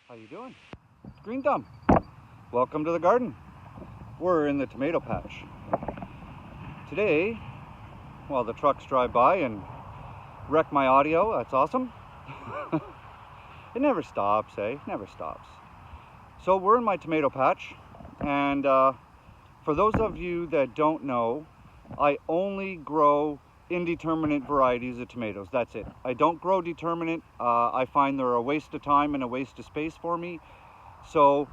How you doing? Green Thumb. Welcome to the garden. We're in the tomato patch. Today, well, the trucks drive by and wreck my audio. That's awesome. It never stops, eh? Never stops. So we're in my tomato patch, and for those of you that don't know, I only grow indeterminate varieties of tomatoes. That's it. I don't grow determinate. I find they're a waste of time and a waste of space for me. So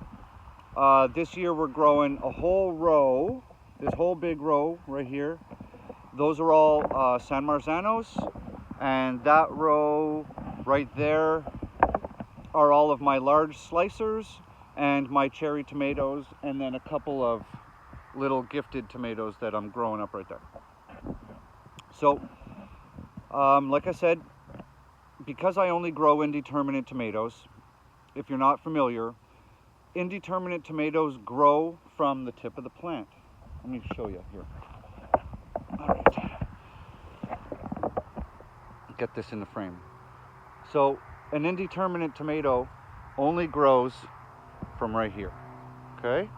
this year we're growing a whole row, this whole big row right here. Those are all San Marzanos, and that row right there are all of my large slicers and my cherry tomatoes, and then a couple of little gifted tomatoes that I'm growing up right there. So, like I said, because I only grow indeterminate tomatoes, if you're not familiar, indeterminate tomatoes grow from the tip of the plant. Let me show you here. All right. Get this in the frame. So, an indeterminate tomato only grows from right here, okay?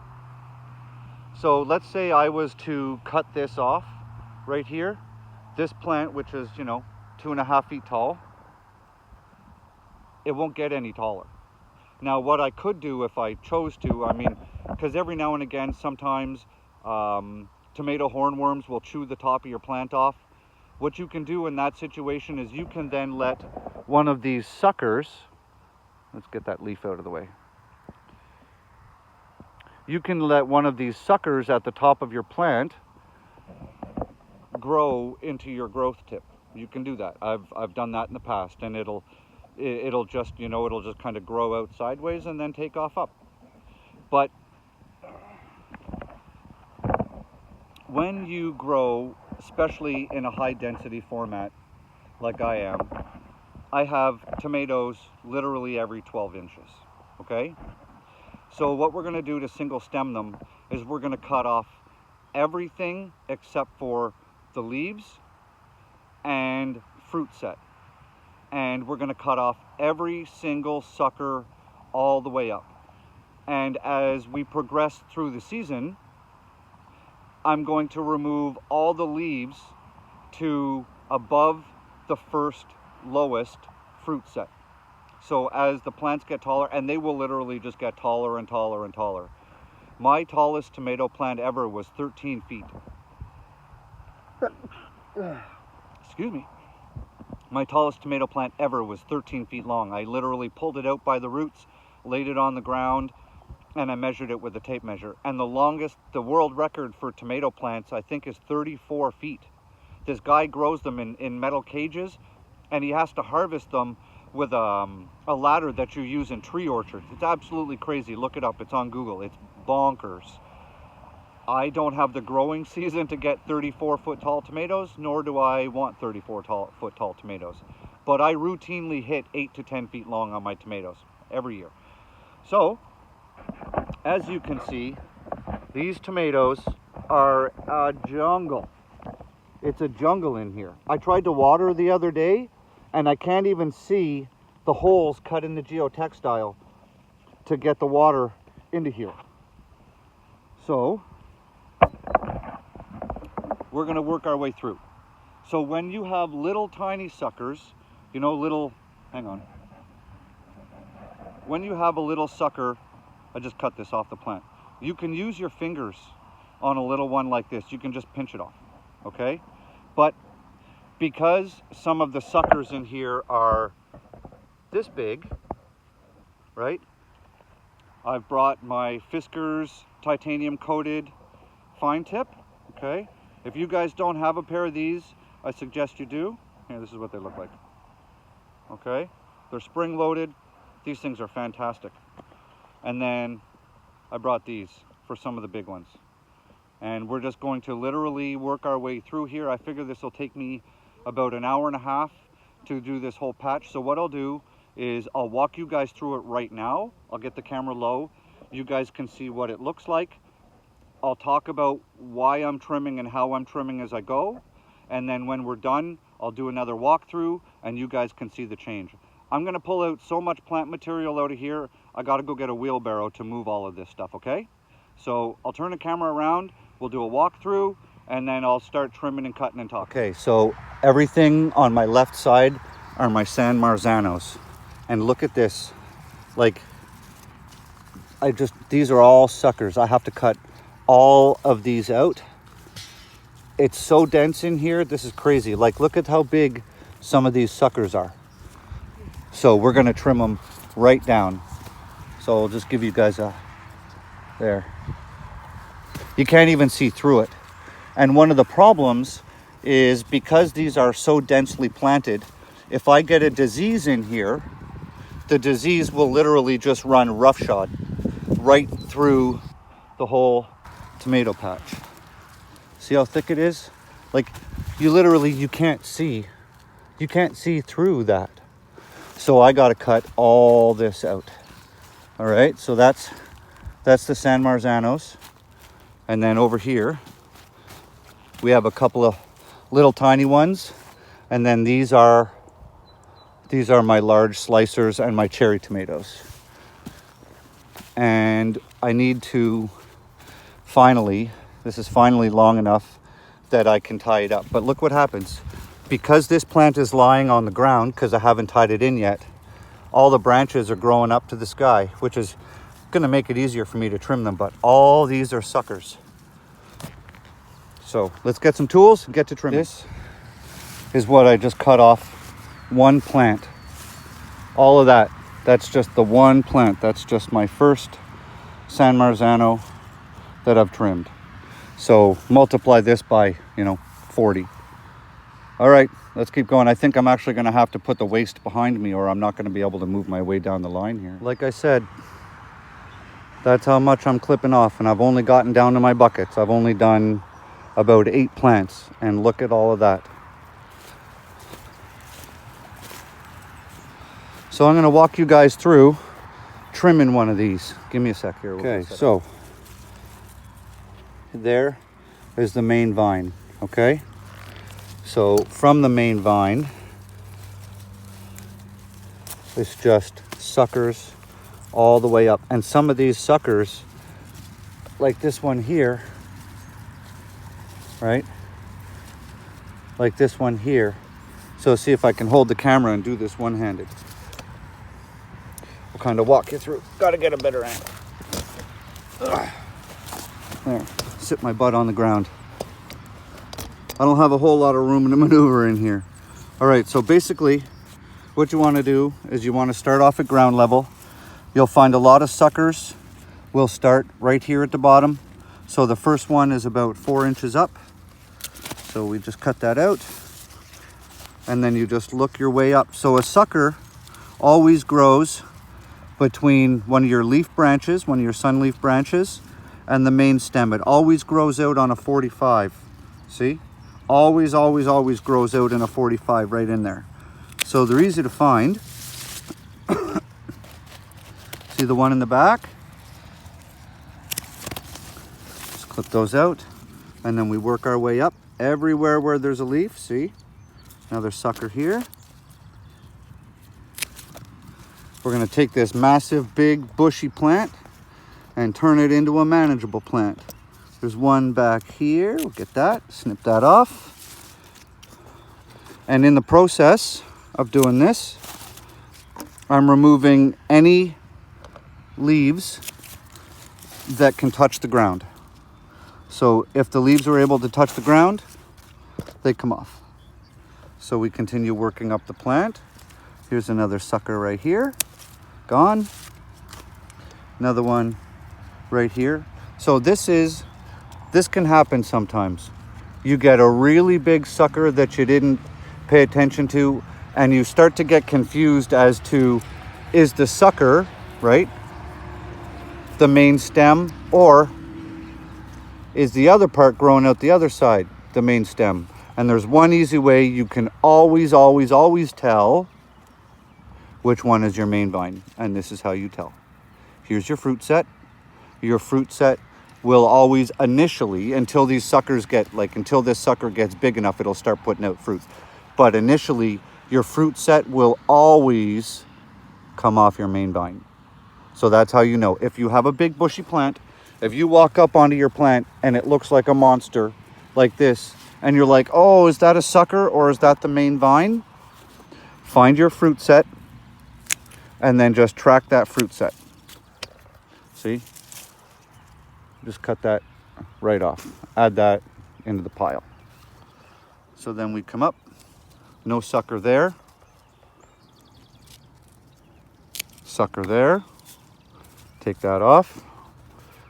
So let's say I was to cut this off right here. This plant, which is, 2.5 feet tall, it won't get any taller. Now, what I could do if I chose to, because every now and again, sometimes tomato hornworms will chew the top of your plant off. What you can do in that situation is you can then let one of these suckers, let's get that leaf out of the way. You can let one of these suckers at the top of your plant grow into your growth tip. You can do that. I've done that in the past, and it'll just kind of grow out sideways and then take off up. But when you grow, especially in a high density format like I am, I have tomatoes literally every 12 inches, okay? So what we're going to do to single stem them is we're going to cut off everything except for the leaves and fruit set. And we're going to cut off every single sucker all the way up. And as we progress through the season, I'm going to remove all the leaves to above the first lowest fruit set. So as the plants get taller, and they will literally just get taller and taller and taller. My tallest tomato plant ever was 13 feet. Excuse me. My tallest tomato plant ever was 13 feet long. I literally pulled it out by the roots, laid it on the ground, and I measured it with a tape measure. And the world record for tomato plants, I think, is 34 feet. This guy grows them in metal cages, and he has to harvest them with a ladder that you use in tree orchards. It's absolutely crazy. Look it up. It's on Google. It's bonkers. I don't have the growing season to get 34-foot tall tomatoes, nor do I want 34-foot tall tomatoes. But I routinely hit 8 to 10 feet long on my tomatoes every year. So, as you can see, these tomatoes are a jungle. It's a jungle in here. I tried to water the other day, and I can't even see the holes cut in the geotextile to get the water into here. So, we're going to work our way through. So when you have little tiny suckers, when you have a little sucker, I just cut this off the plant. You can use your fingers on a little one like this. You can just pinch it off, okay? But because some of the suckers in here are this big, right? I've brought my Fiskars titanium coated fine tip, okay? If you guys don't have a pair of these, I suggest you do. Here, this is what they look like, okay? They're spring loaded. These things are fantastic. And then I brought these for some of the big ones. And we're just going to literally work our way through here. I figure this will take me about an hour and a half to do this whole patch. So what I'll do is I'll walk you guys through it right now. I'll get the camera low. You guys can see what it looks like. I'll talk about why I'm trimming and how I'm trimming as I go. And then when we're done, I'll do another walkthrough and you guys can see the change. I'm going to pull out so much plant material out of here, I got to go get a wheelbarrow to move all of this stuff, okay? So I'll turn the camera around, we'll do a walkthrough, and then I'll start trimming and cutting and talking. Okay, so everything on my left side are my San Marzanos. And look at this. Like, these are all suckers. I have to cut all of these out. It's so dense in here, this is crazy. Like, look at how big some of these suckers are. So we're gonna trim them right down. So I'll just give you guys there. You can't even see through it. And one of the problems is because these are so densely planted, if I get a disease in here, the disease will literally just run roughshod right through the whole tomato patch. See how thick it is? Like, you can't see through that. So I got to cut all this out. All right, so that's the San Marzanos. And then over here, we have a couple of little tiny ones. And then these are my large slicers and my cherry tomatoes. And I need to this is finally long enough that I can tie it up. But look what happens. Because this plant is lying on the ground, because I haven't tied it in yet, all the branches are growing up to the sky, which is going to make it easier for me to trim them. But all these are suckers. So let's get some tools and get to trimming. This is what I just cut off, one plant. All of that's just the one plant. That's just my first San Marzano that I've trimmed. So multiply this by, 40. All right, let's keep going. I think I'm actually going to have to put the waste behind me, or I'm not going to be able to move my way down the line here. Like I said, that's how much I'm clipping off, and I've only gotten down to my buckets. I've only done about 8 plants, and look at all of that. So I'm going to walk you guys through trimming one of these. Give me a sec here. Okay, so there is the main vine, okay? So from the main vine, it's just suckers all the way up. And some of these suckers, like this one here, right? Like this one here. So see if I can hold the camera and do this one-handed. We'll kind of walk you through. Got to get a better angle. There, sit my butt on the ground. I don't have a whole lot of room to maneuver in here. All right, so basically what you want to do is you want to start off at ground level. You'll find a lot of suckers will start right here at the bottom. So the first one is about 4 inches up. So we just cut that out. And then you just look your way up. So a sucker always grows between one of your leaf branches, one of your sunleaf branches, and the main stem. It always grows out on a 45. See? Always, always, always grows out in a 45 right in there. So they're easy to find. See the one in the back? Just clip those out. And then we work our way up everywhere where there's a leaf. See? Another sucker here. We're going to take this massive, big, bushy plant and turn it into a manageable plant. There's one back here. We'll get that, snip that off. And in the process of doing this, I'm removing any leaves that can touch the ground. So if the leaves are able to touch the ground, they come off. So we continue working up the plant. Here's another sucker right here. Gone. Another one right here. So this can happen sometimes. You get a really big sucker that you didn't pay attention to, and you start to get confused as to, is the sucker, right, the main stem, or is the other part growing out the other side, the main stem? And there's one easy way you can always, always, always tell which one is your main vine, and this is how you tell. Here's your fruit set. Your fruit set will always initially, until these suckers get, until this sucker gets big enough, it'll start putting out fruit. But initially, your fruit set will always come off your main vine. So that's how you know. If you have a big bushy plant, if you walk up onto your plant and it looks like a monster like this, and you're like, oh, is that a sucker or is that the main vine? Find your fruit set and then just track that fruit set. See? Just cut that right off. Add that into the pile. So then we come up, no sucker there. Sucker there. Take that off.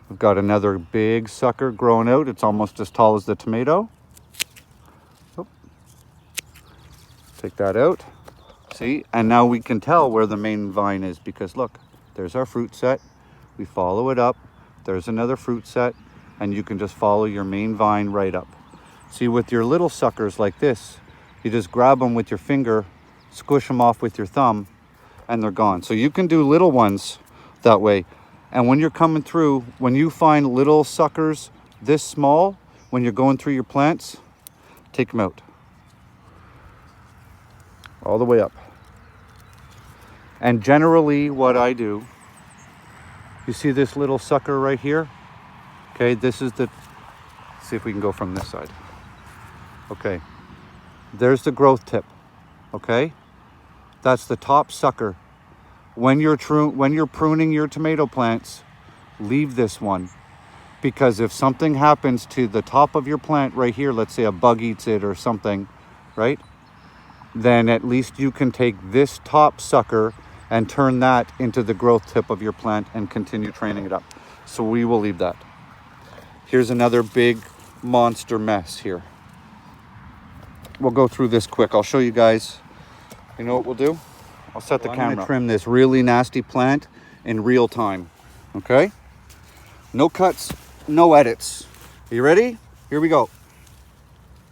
We've got another big sucker growing out. It's almost as tall as the tomato. Oh. Take that out. See, and now we can tell where the main vine is because look, there's our fruit set. We follow it up. There's another fruit set, and you can just follow your main vine right up. See, with your little suckers like this, you just grab them with your finger, squish them off with your thumb, and they're gone. So you can do little ones that way. And when you're coming through, when you find little suckers this small, when you're going through your plants, take them out. All the way up. And generally what I do, you see this little sucker right here? Okay, this is the, see if we can go from this side. Okay, there's the growth tip, okay? That's the top sucker. When you're pruning your tomato plants, leave this one. Because if something happens to the top of your plant right here, let's say a bug eats it or something, right? Then at least you can take this top sucker and turn that into the growth tip of your plant and continue training it up. So we will leave that. Here's another big monster mess here. We'll go through this quick. I'll show you guys. You know what we'll do? I'll set the camera. I'm gonna trim this really nasty plant in real time, okay? No cuts, no edits. Are you ready? Here we go.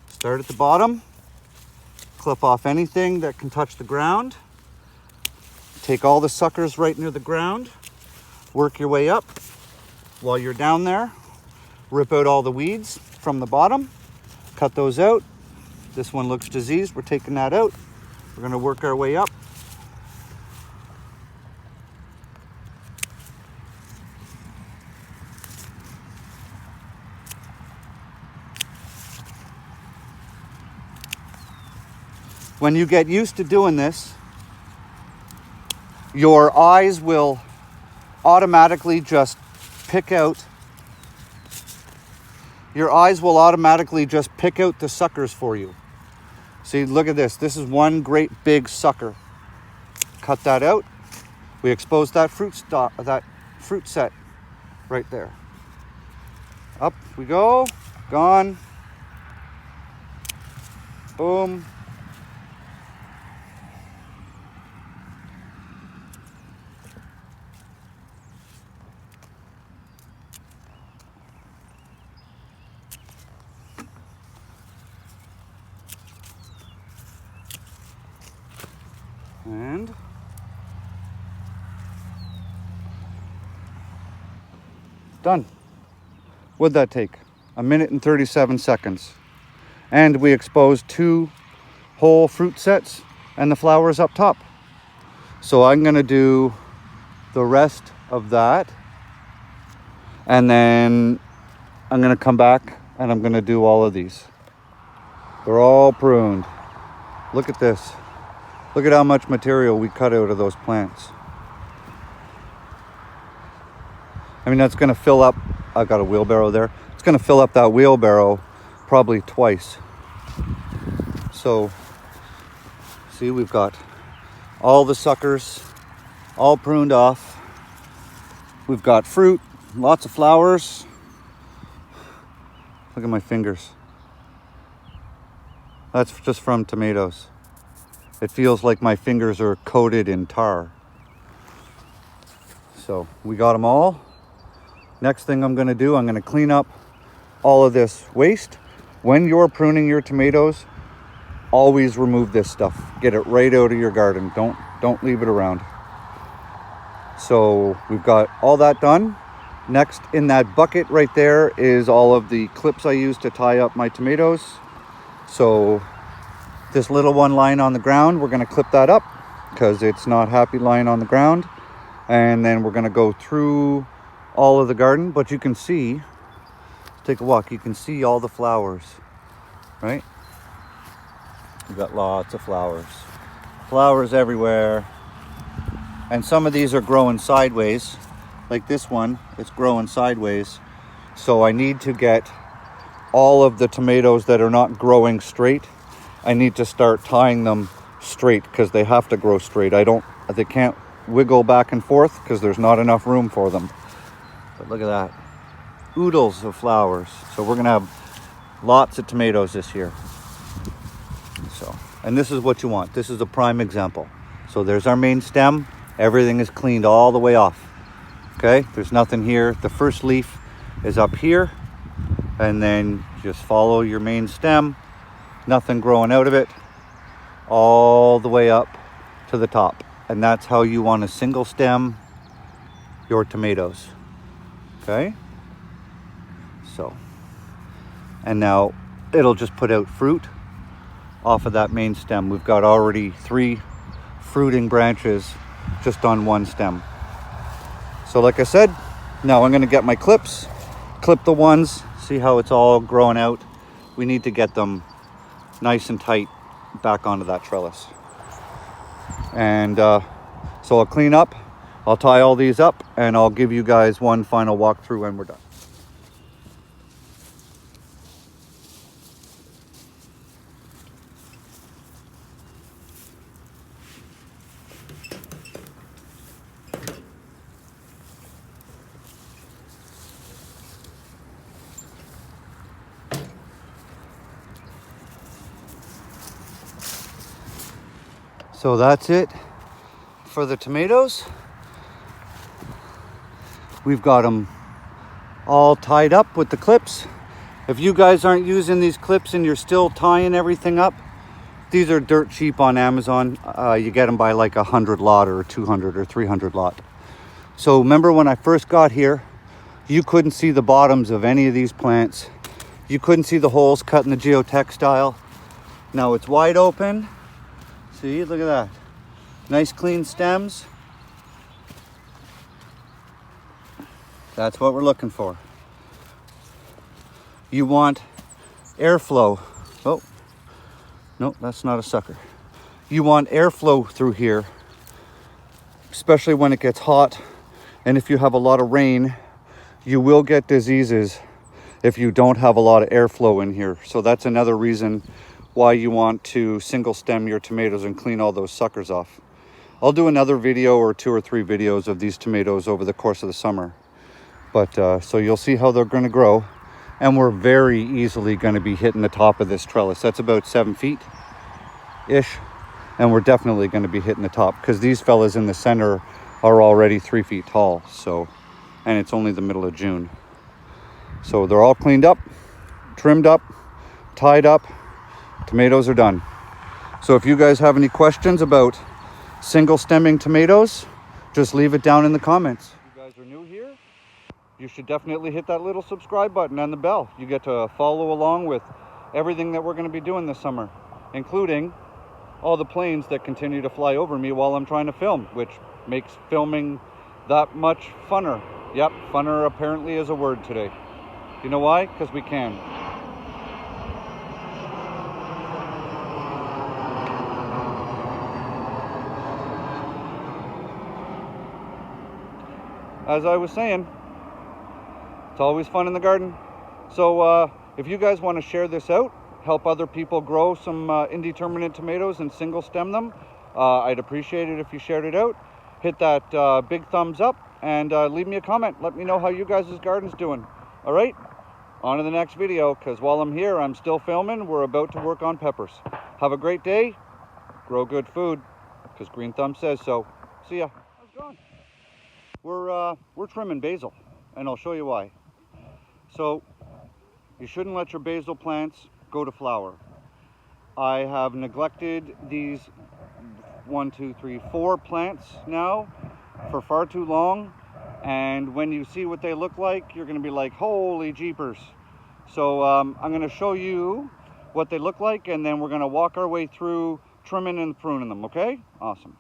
Start at the bottom. Clip off anything that can touch the ground. Take all the suckers right near the ground. Work your way up. While you're down there, rip out all the weeds from the bottom. Cut those out. This one looks diseased. We're taking that out. We're gonna work our way up. When you get used to doing this, your eyes will automatically just pick out. Your eyes will automatically just pick out the suckers for you. See, look at this. This is one great big sucker. Cut that out. We expose that fruit set right there. Up we go. Gone. Boom. And done. What'd that take? 1 minute and 37 seconds. And we exposed 2 whole fruit sets and the flowers up top. So I'm gonna do the rest of that. And then I'm gonna come back and I'm gonna do all of these. They're all pruned. Look at this. Look at how much material we cut out of those plants. I mean, that's gonna fill up, I've got a wheelbarrow there. It's gonna fill up that wheelbarrow probably twice. So, see, we've got all the suckers all pruned off. We've got fruit, lots of flowers. Look at my fingers. That's just from tomatoes. It feels like my fingers are coated in tar. So we got them all. Next thing I'm gonna do, I'm gonna clean up all of this waste. When you're pruning your tomatoes, always remove this stuff. Get it right out of your garden. Don't leave it around. So we've got all that done. Next, in that bucket right there is all of the clips I use to tie up my tomatoes. So This little one lying on the ground, we're going to clip that up because it's not happy lying on the ground. And then we're going to go through all of the garden, but you can see, take a walk, you can see all the flowers, right? We've got lots of flowers. Flowers everywhere. And some of these are growing sideways. Like this one, it's growing sideways. So I need to get all of the tomatoes that are not growing straight. I need to start tying them straight because they have to grow straight. They can't wiggle back and forth because there's not enough room for them. But look at that. Oodles of flowers. So we're gonna have lots of tomatoes this year. So, and this is what you want. This is a prime example. So there's our main stem. Everything is cleaned all the way off. Okay, there's nothing here. The first leaf is up here, and then just follow your main stem. Nothing growing out of it, all the way up to the top. And that's how you want to single stem your tomatoes. Okay, so, and now it'll just put out fruit off of that main stem. We've got already 3 fruiting branches just on one stem. So like I said, now I'm going to get my clips, clip the ones, see how it's all growing out. We need to get them nice and tight back onto that trellis. And so I'll clean up, I'll tie all these up, and I'll give you guys one final walkthrough when we're done. So that's it for the tomatoes. We've got them all tied up with the clips. If you guys aren't using these clips and you're still tying everything up, these are dirt cheap on Amazon. You get them by like 100 lot or 200 or 300 lot. So remember when I first got here, you couldn't see the bottoms of any of these plants. You couldn't see the holes cut in the geotextile. Now it's wide open. See, look at that. Nice clean stems. That's what we're looking for. You want airflow. Oh, no, that's not a sucker. You want airflow through here, especially when it gets hot. And if you have a lot of rain, you will get diseases if you don't have a lot of airflow in here. So that's another reason why you want to single stem your tomatoes and clean all those suckers off. I'll do another video or 2 or 3 videos of these tomatoes over the course of the summer. But so you'll see how they're going to grow. And we're very easily going to be hitting the top of this trellis. That's about 7 feet-ish. And we're definitely going to be hitting the top because these fellas in the center are already 3 feet tall. So, and it's only the middle of June. So they're all cleaned up, trimmed up, tied up. Tomatoes are done. So if you guys have any questions about single stemming tomatoes, just leave it down in the comments. If you guys are new here, you should definitely hit that little subscribe button and the bell. You get to follow along with everything that we're going to be doing this summer, including all the planes that continue to fly over me while I'm trying to film, which makes filming that much funner. Yep, funner apparently is a word today. You know why? Because we can. As I was saying, it's always fun in the garden. So if you guys want to share this out, help other people grow some indeterminate tomatoes and single stem them, I'd appreciate it if you shared it out. Hit that big thumbs up and leave me a comment. Let me know how you guys' garden's doing. All right, on to the next video, because while I'm here, I'm still filming. We're about to work on peppers. Have a great day. Grow good food, because Green Thumb says so. See ya. How's it going? We're trimming basil, and I'll show you why. So you shouldn't let your basil plants go to flower. I have neglected these 1, 2, 3, 4 plants now for far too long, and when you see what they look like, you're going to be like, holy jeepers. So I'm going to show you what they look like, and then we're going to walk our way through trimming and pruning them, okay? Awesome.